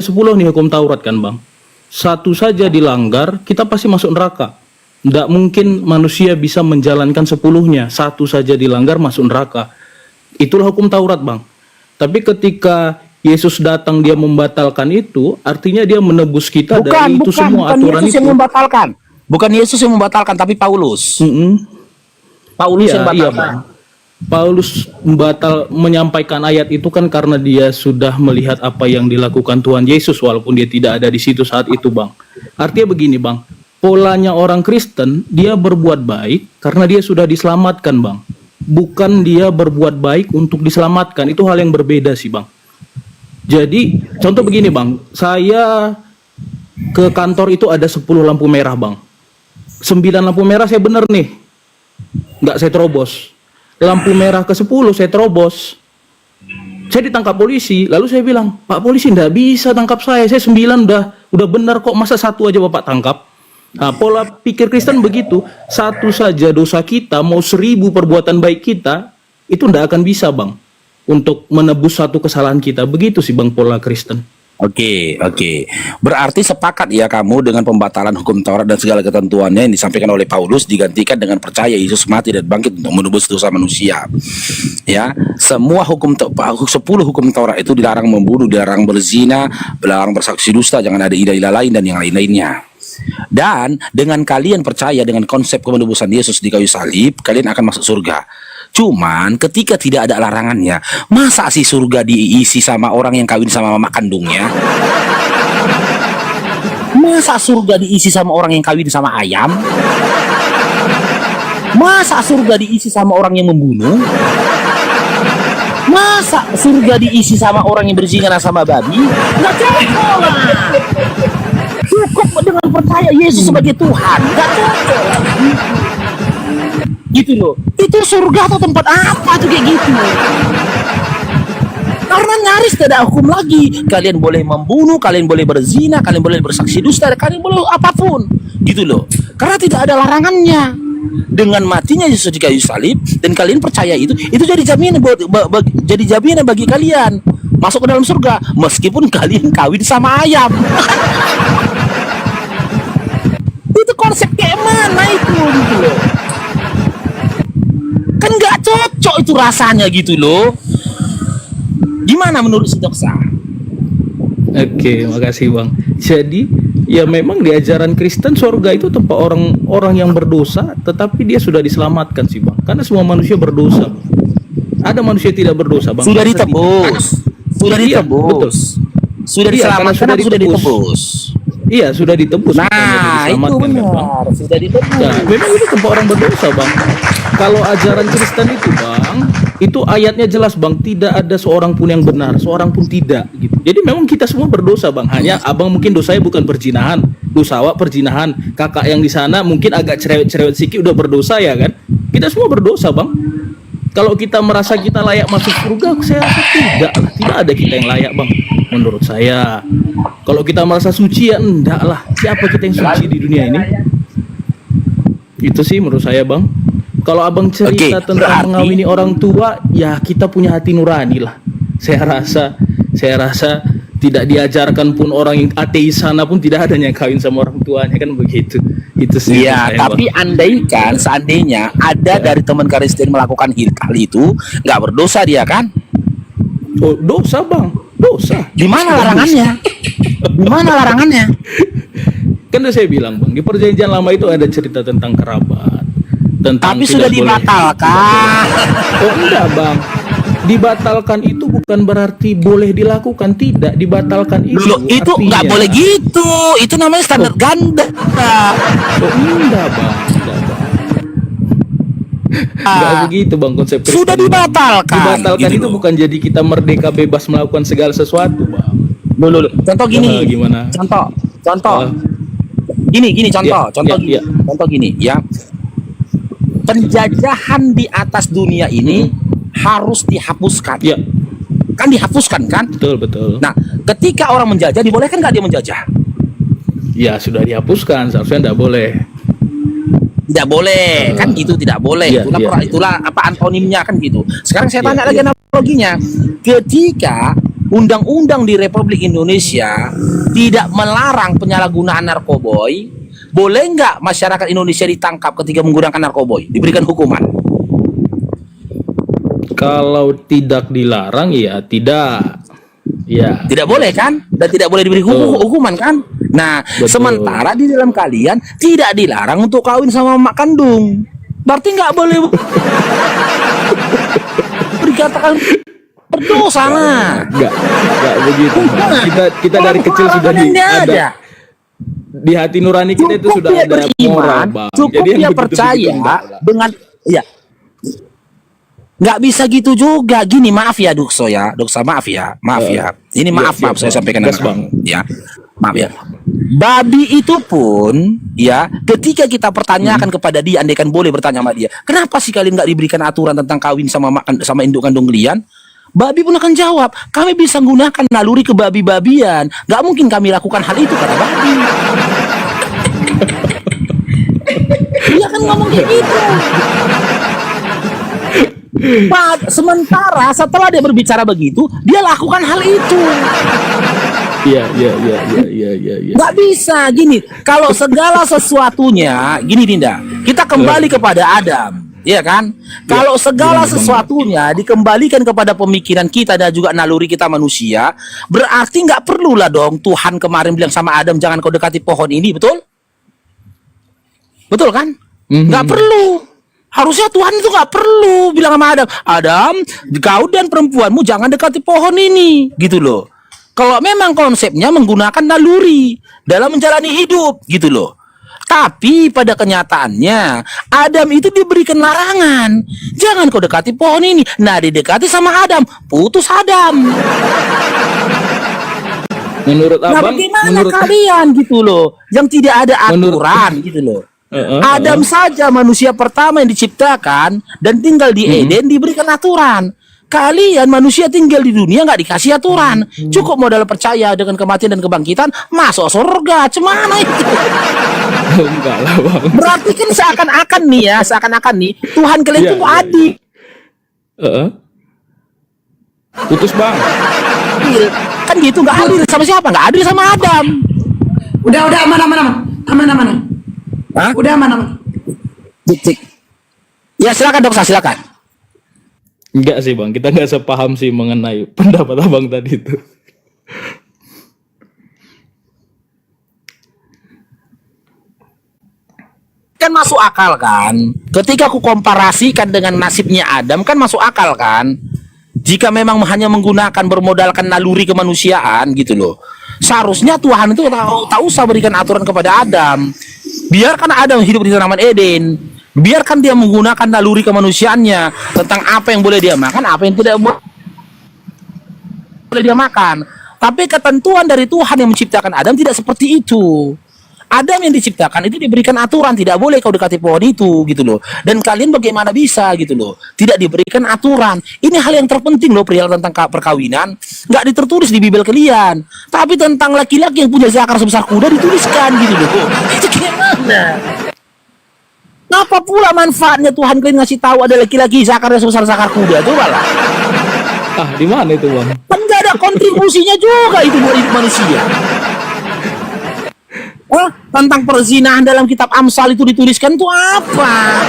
10 nih hukum Taurat kan bang. Satu saja dilanggar, kita pasti masuk neraka. Tidak mungkin manusia bisa menjalankan 10-nya. Satu saja dilanggar masuk neraka. Itulah hukum Taurat bang. Tapi ketika Yesus datang dia membatalkan itu, artinya dia menebus kita dari itu semua aturan Yesus itu. yang membatalkan. Bukan Yesus yang membatalkan, tapi Paulus. Paulus yang Iya, membatalkan. Bang. Paulus menyampaikan ayat itu kan karena dia sudah melihat apa yang dilakukan Tuhan Yesus walaupun dia tidak ada di situ saat itu, Bang. Artinya begini, Bang. Polanya orang Kristen, dia berbuat baik karena dia sudah diselamatkan, Bang. Bukan dia berbuat baik untuk diselamatkan. Itu hal yang berbeda sih, Bang. Jadi, contoh begini, Bang. Saya ke kantor itu ada 10 lampu merah, Bang. 9 lampu merah saya bener nih. Nggak saya terobos. Lampu merah ke-10 saya terobos. Saya ditangkap polisi, lalu saya bilang, Pak polisi nggak bisa tangkap saya 9 udah benar kok, masa satu aja Bapak tangkap? Nah, pola pikir Kristen begitu, satu saja dosa kita, mau 1000 perbuatan baik kita, itu nggak akan bisa bang, untuk menebus satu kesalahan kita, begitu sih bang pola Kristen. Oke. Berarti sepakat ya kamu dengan pembatalan hukum Taurat dan segala ketentuannya yang disampaikan oleh Paulus digantikan dengan percaya Yesus mati dan bangkit untuk menebus dosa manusia. Ya, semua 10 hukum Taurat itu dilarang membunuh, dilarang berzina, dilarang bersaksi dusta, jangan ada ilah-ilah lain dan yang lain-lainnya. Dan dengan kalian percaya dengan konsep penebusan Yesus di kayu salib, kalian akan masuk surga. Cuman ketika tidak ada larangannya, masa sih surga diisi sama orang yang kawin sama mama kandungnya? Masa surga diisi sama orang yang kawin sama ayam? Masa surga diisi sama orang yang membunuh? Masa surga diisi sama orang yang berzina sama babi? Nggak cocok lah. Cukup dengan percaya Yesus sebagai Tuhan. Nggak cocok lagi. Gitu loh. Itu surga atau tempat apa tuh kayak gitu? Karena nyaris tidak ada hukum lagi. Kalian boleh membunuh, kalian boleh berzina, kalian boleh bersaksi dusta, kalian boleh apapun. Gitu loh. Karena tidak ada larangannya. Dengan matinya Yesus di kayu salib dan kalian percaya itu jadi jaminan bagi kalian masuk ke dalam surga meskipun kalian kawin sama ayam. Itu konsep kayak mana itu gitu loh. Kan nggak cocok itu rasanya gitu loh. Gimana menurut si Doksa? Oke, makasih bang. Jadi ya memang di ajaran Kristen surga itu tempat orang-orang yang berdosa, tetapi dia sudah diselamatkan sih bang. Karena semua manusia berdosa. Ada manusia tidak berdosa bang. Sudah ditebus. Sudah Iya, ditebus. betul. Sudah Iya, karena diselamatkan atau sudah ditebus? Iya, sudah ditebus. Nah, bukan itu diselamatkan, kan, Bang? benar. Sudah ditebus. Nah, memang itu tempat orang berdosa, Bang. Kalau ajaran Kristen itu, Bang, itu ayatnya jelas, Bang. Tidak ada seorang pun yang benar, seorang pun tidak. Gitu. Jadi memang kita semua berdosa, Bang. Hanya abang mungkin dosanya bukan perzinahan, dosa awak perzinahan. Kakak yang di sana mungkin agak cerewet-cerewet sikit udah berdosa ya kan? Kita semua berdosa, Bang. Kalau kita merasa kita layak masuk surga, saya rasa tidak lah. Tidak ada kita yang layak, Bang. Menurut saya. Kalau kita merasa suci, ya enggak lah. Siapa kita yang suci di dunia ini? Itu sih menurut saya, Bang. Kalau abang cerita tentang mengawini orang tua, ya kita punya hati nurani lah. Saya rasa tidak diajarkan pun orang yang ateis sana pun tidak ada yang kawin sama orang tuanya, kan begitu. Itu sih. Iya, tapi andaikan seandainya ada dari teman Kristen melakukan hal itu, nggak berdosa dia kan? Oh, dosa, Bang. Dosa. Di mana larangannya? Di mana larangannya? Kan udah saya bilang, Bang, di perjanjian lama itu ada cerita tentang kerabat. Tapi sudah dibatalkan. Oh enggak, Bang. Dibatalkan itu bukan berarti boleh dilakukan, tidak. Dibatalkan itu itu nggak boleh gitu. Itu namanya standar ganda. Oh enggak, Bang. Enggak begitu, Bang, konsep Kristen. Sudah dibatalkan. Dibatalkan gitu itu loh. Bukan jadi kita merdeka bebas melakukan segala sesuatu, Bang. Loh. Contoh gini. Gimana? Contoh. Gini contoh. Contoh gini ya. Penjajahan di atas dunia ini harus dihapuskan. Ya. Kan dihapuskan kan? Betul. Nah, ketika orang menjajah, dibolehkan nggak dia menjajah? Ya sudah dihapuskan, seharusnya tidak boleh. Tidak boleh, kan gitu, tidak boleh. Itulah apa antonimnya kan gitu. Sekarang saya tanya lagi analoginya. Ketika undang-undang di Republik Indonesia tidak melarang penyalahgunaan narkoboy, boleh nggak masyarakat Indonesia ditangkap ketika menggunakan narkoboy, diberikan hukuman? Kalau tidak dilarang ya tidak. Ya. Tidak boleh kan? Dan tidak boleh diberi hukuman kan? Nah, Betul. sementara di dalam kalian tidak dilarang untuk kawin sama mak kandung. Berarti nggak boleh dikatakan berdosa lah. Enggak begitu. Bang. Kita dari kecil sudah ada di hati nurani kita itu sudah ada moral, Bang. Cukup yang dia begitu-begitu percaya enggak lah. dengan ya. Nggak bisa gitu juga. Gini, maaf ya Dukso ya, Doksa, maaf ya. Ini maaf siap, saya Bang. sampaikan Gas, dengan Bang. kamu, ya. Maaf ya. Babi itu pun ya, ketika kita pertanyakan kepada dia, andaikan boleh bertanya sama dia, kenapa sih kalian nggak diberikan aturan tentang kawin sama induk kandung kalian? Babi pun akan jawab, kami bisa menggunakan naluri kebabi-babian. Nggak mungkin kami lakukan hal itu, kata babi. Dia kan ngomong kayak gitu. Sementara setelah dia berbicara begitu, dia lakukan hal itu. Iya. Nggak bisa gini. Kalau segala sesuatunya, gini Dinda, kita kembali kepada Adam, ya kan? Kalau segala sesuatunya dikembalikan kepada pemikiran kita dan juga naluri kita manusia, berarti nggak perlulah dong Tuhan kemarin bilang sama Adam, jangan kau dekati pohon ini, betul? Betul kan? Nggak perlu. Harusnya Tuhan itu nggak perlu bilang sama Adam, Adam, kau dan perempuanmu jangan dekati pohon ini, gitu loh. Kalau memang konsepnya menggunakan naluri dalam menjalani hidup, gitu loh. Tapi pada kenyataannya Adam itu diberikan larangan, jangan kau dekati pohon ini. Nah, didekati sama Adam, putus Adam. Menurut Nah, Abang, bagaimana kalian gitu loh, yang tidak ada Menurut- aturan gitu loh. Adam saja manusia pertama yang diciptakan dan tinggal di Eden diberikan aturan. Kalian manusia tinggal di dunia nggak dikasih aturan. Cukup modal percaya dengan kematian dan kebangkitan, masuk surga. Cemana itu? enggak lah, Bang. Berarti kan seakan-akan nih Tuhan kalian Iya, itu iya, adil. Putus, Bang. Kan gitu, nggak adil sama siapa? Nggak adil sama Adam. Udah aman. Hah? Udah aman. Cik. Ya silakan Dok, silakan. Enggak sih, Bang. Kita nggak sepaham sih mengenai pendapat Abang tadi itu. Kan masuk akal kan? Ketika aku komparasikan dengan nasibnya Adam, kan masuk akal kan? Jika memang hanya menggunakan bermodalkan naluri kemanusiaan gitu loh, seharusnya Tuhan itu tak usah berikan aturan kepada Adam. Biarkan Adam hidup di tanaman Eden. Biarkan dia menggunakan naluri kemanusiaannya tentang apa yang boleh dia makan, apa yang tidak boleh dia makan. Tapi ketentuan dari Tuhan yang menciptakan Adam tidak seperti itu. Adam yang diciptakan itu diberikan aturan, tidak boleh kau dekati pohon itu gitu loh. Dan kalian bagaimana bisa gitu loh, tidak diberikan aturan. Ini hal yang terpenting loh perihal tentang perkawinan. Nggak ditertulis di Bible kalian, tapi tentang laki-laki yang punya zakar sebesar kuda dituliskan gitu loh. Itu gimana? Apa pula manfaatnya Tuhan kalian ngasih tahu ada laki-laki zakarnya sebesar zakar kuda? Coba lah. Di mana itu, Bang? Kan nggak ada kontribusinya juga itu buat hidup manusia. Tentang perzinahan dalam kitab Amsal itu dituliskan tuh apa?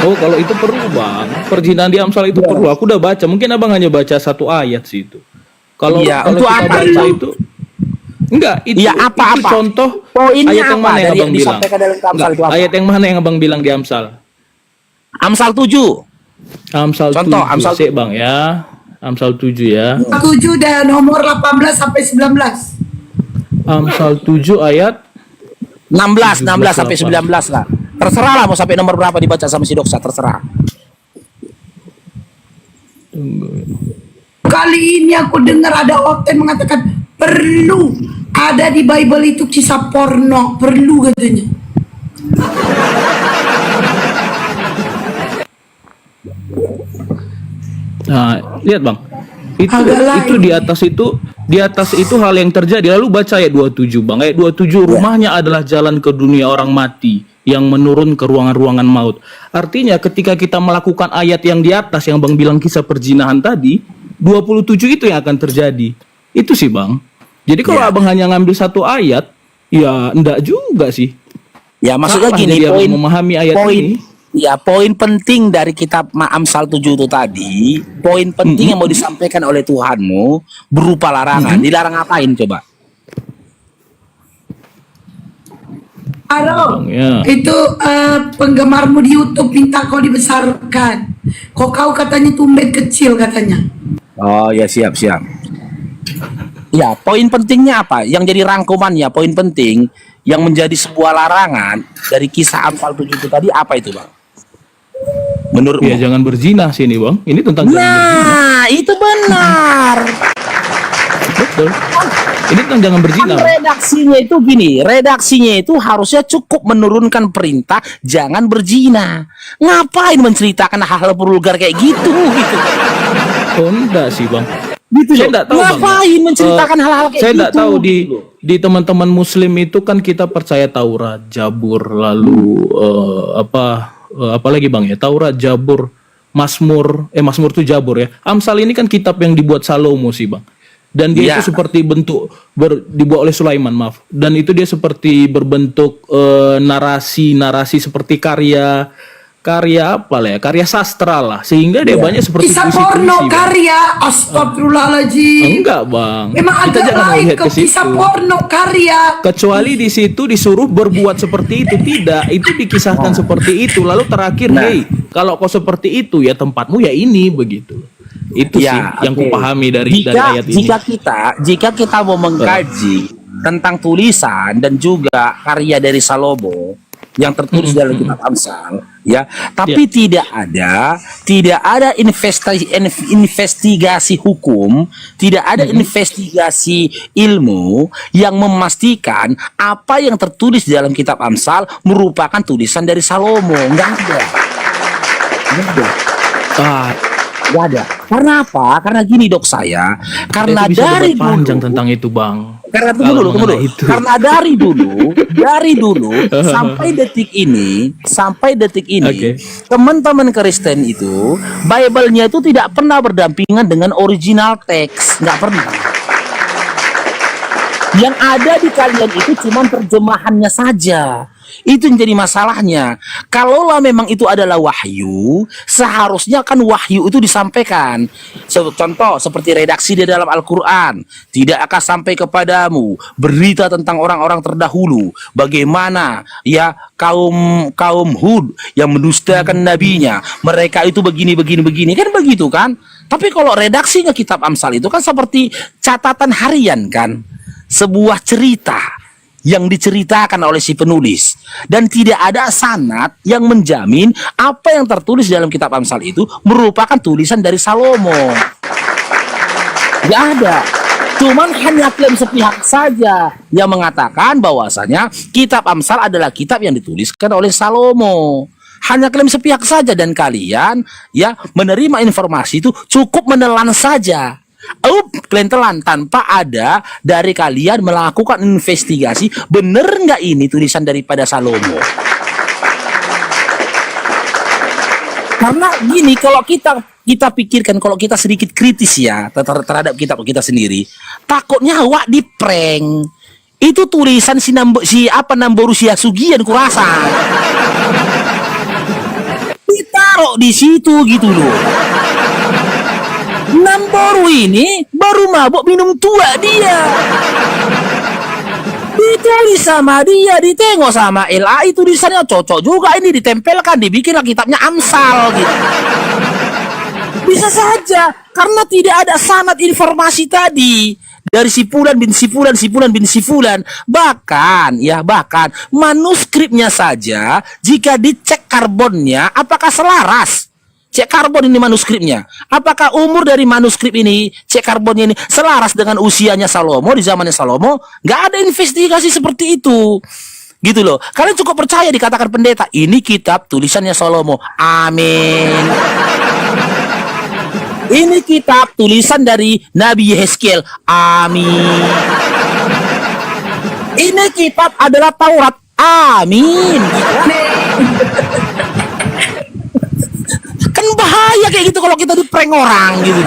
Oh, kalau itu perlu, Bang. Perzinahan di Amsal itu perlu. Aku udah baca. Mungkin Abang hanya baca satu ayat sih itu. Kalau Iya, kalau untuk kita apa baca itu? itu enggak, itu Iya, apa-apa. itu contoh Poinnya ayat yang apa mana yang dari Abang yang bilang? disampaikan dalam Amsal Enggak, itu apa? ayat yang mana yang Abang bilang di Amsal? Amsal 7. Amsal Contoh, 7. Amsal Sik, Bang ya. Amsal 7 ya. 7 dan nomor 18 sampai 19. Amsal 7 ayat 16 sampai 19 lah. Terserah lah mau sampai nomor berapa dibaca sama si Doksa, terserah. Kali ini aku dengar ada okten mengatakan perlu ada di Bible itu kisah porno, perlu katanya. Nah, lihat Bang. Agak lain. Itu di atas itu hal yang terjadi. Lalu baca ayat 27, Bang. Ayat 27, rumahnya adalah jalan ke dunia orang mati yang menurun ke ruangan-ruangan maut. Artinya ketika kita melakukan ayat yang di atas yang Bang bilang kisah perzinahan tadi, 27 itu yang akan terjadi. Itu sih Bang. Jadi kalau Ya. Abang hanya ngambil satu ayat, ya enggak juga sih. Ya maksudnya Salah gini, jadi Abang poin memahami ayat poin ini. ya poin penting dari kitab Amsal 7 itu tadi, poin penting yang mau disampaikan oleh Tuhanmu berupa larangan. Dilarang ngapain coba? Halo, Bang, ya. itu penggemarmu di YouTube minta kau dibesarkan. Kau katanya tumben kecil katanya. Oh ya, siap. Ya, poin pentingnya apa? Yang jadi rangkumannya, poin penting yang menjadi sebuah larangan dari kisah Amsal 7 itu tadi apa itu, Bang? Menurutmu? Ya jangan berzina sih ini Bang. Ini tentang jangan berzina. Nah, itu benar. Betul. Ini tentang jangan berzina. Kan redaksinya itu gini, redaksinya itu harusnya cukup menurunkan perintah jangan berzina. Ngapain menceritakan hal-hal vulgar kayak gitu? Oh enggak sih Bang. Gitu Saya loh. enggak tahu Bang. Ngapain menceritakan hal-hal kayak Saya gitu? enggak tahu di teman-teman muslim itu kan kita percaya Taurat, Jabur, lalu apa lagi Bang ya? Taurat, Jabur, Mazmur itu Jabur ya. Amsal ini kan kitab yang dibuat Salomo sih Bang. Dan dia Iya. itu seperti bentuk dibuat oleh Sulaiman, maaf. Dan itu dia seperti berbentuk narasi seperti karya apa lah ya? Karya sastra lah. Sehingga dia banyak seperti Kisah puisi-puisi, porno Bang. karya, astagfirullahaladzim. Enggak Bang. Memang Kita agak jangan lain melihat kau ke situ. kisah porno karya. Kecuali di situ disuruh berbuat seperti itu, tidak, itu dikisahkan seperti itu, lalu terakhir, Nah. hey, kalau kau seperti itu ya tempatmu ya ini begitu. Itu sih yang oke. kupahami dari ayat ini. Jika kita mau mengkaji tentang tulisan dan juga karya dari Salomo yang tertulis dalam kitab Amsal, ya, tapi tidak ada investigasi hukum, tidak ada investigasi ilmu yang memastikan apa yang tertulis di dalam kitab Amsal merupakan tulisan dari Salomo. Nggak ada. Ah, Gak ada. Karena apa? Karena gini dok saya. Karena itu bisa dari debat panjang dulu. tentang itu Bang. Karena tunggu Kalau dulu. mengenai itu. Karena dari dulu sampai detik ini, Oke. teman-teman Kristen itu, Bible-nya itu tidak pernah berdampingan dengan original teks, nggak pernah. Yang ada di kalian itu cuma terjemahannya saja. Itu yang jadi masalahnya. Kalaulah memang itu adalah wahyu, seharusnya kan wahyu itu disampaikan. Contoh seperti redaksi di dalam Al-Quran. Tidak akan sampai kepadamu berita tentang orang-orang terdahulu. Bagaimana ya kaum Hud yang mendustakan nabinya. Mereka itu begini. Kan begitu kan? Tapi kalau redaksinya kitab Amsal itu kan seperti catatan harian kan. Sebuah cerita yang diceritakan oleh si penulis, dan tidak ada sanad yang menjamin apa yang tertulis dalam kitab Amsal itu merupakan tulisan dari Salomo. Tidak ada. Cuman hanya klaim sepihak saja yang mengatakan bahwasanya kitab Amsal adalah kitab yang dituliskan oleh Salomo. Hanya klaim sepihak saja, dan kalian ya menerima informasi itu cukup menelan saja. Kalian telan tanpa ada dari kalian melakukan investigasi, bener nggak ini tulisan daripada Salomo? Karena gini, kalau kita pikirkan, kalau kita sedikit kritis ya terhadap kitab kita sendiri, takutnya awak di prank. Itu tulisan Namboru Siasugian kurasa. Ditaruh di situ gitu loh. Namboru ini baru mabuk minum tua dia. Ditulis sama dia, ditengok sama LAI, tulisannya cocok juga, ini ditempelkan, dibikinlah kitabnya Amsal gitu. Bisa saja karena tidak ada sanad informasi tadi dari si Fulan bin si Fulan. Bahkan manuskripnya saja jika dicek karbonnya apakah selaras. Cek karbon ini manuskripnya. Apakah umur dari manuskrip ini, cek karbonnya ini selaras dengan usianya Salomo di zamannya Salomo? Nggak ada investigasi seperti itu. Gitu loh. Kalian cukup percaya dikatakan pendeta, ini kitab tulisannya Salomo. Amin. Ini kitab tulisan dari Nabi Yehezkiel. Amin. Ini kitab adalah Taurat. Amin. Kan bahaya kayak gitu kalau kita di prank orang gitu.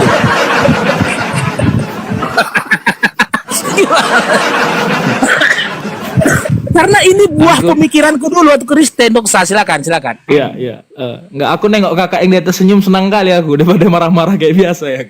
Karena ini buah pemikiranku dulu waktu Kristen, Dok. Silakan. Iya. Nggak, aku nengok kakak yang di atas senyum senang kali aku daripada marah-marah kayak biasa ya.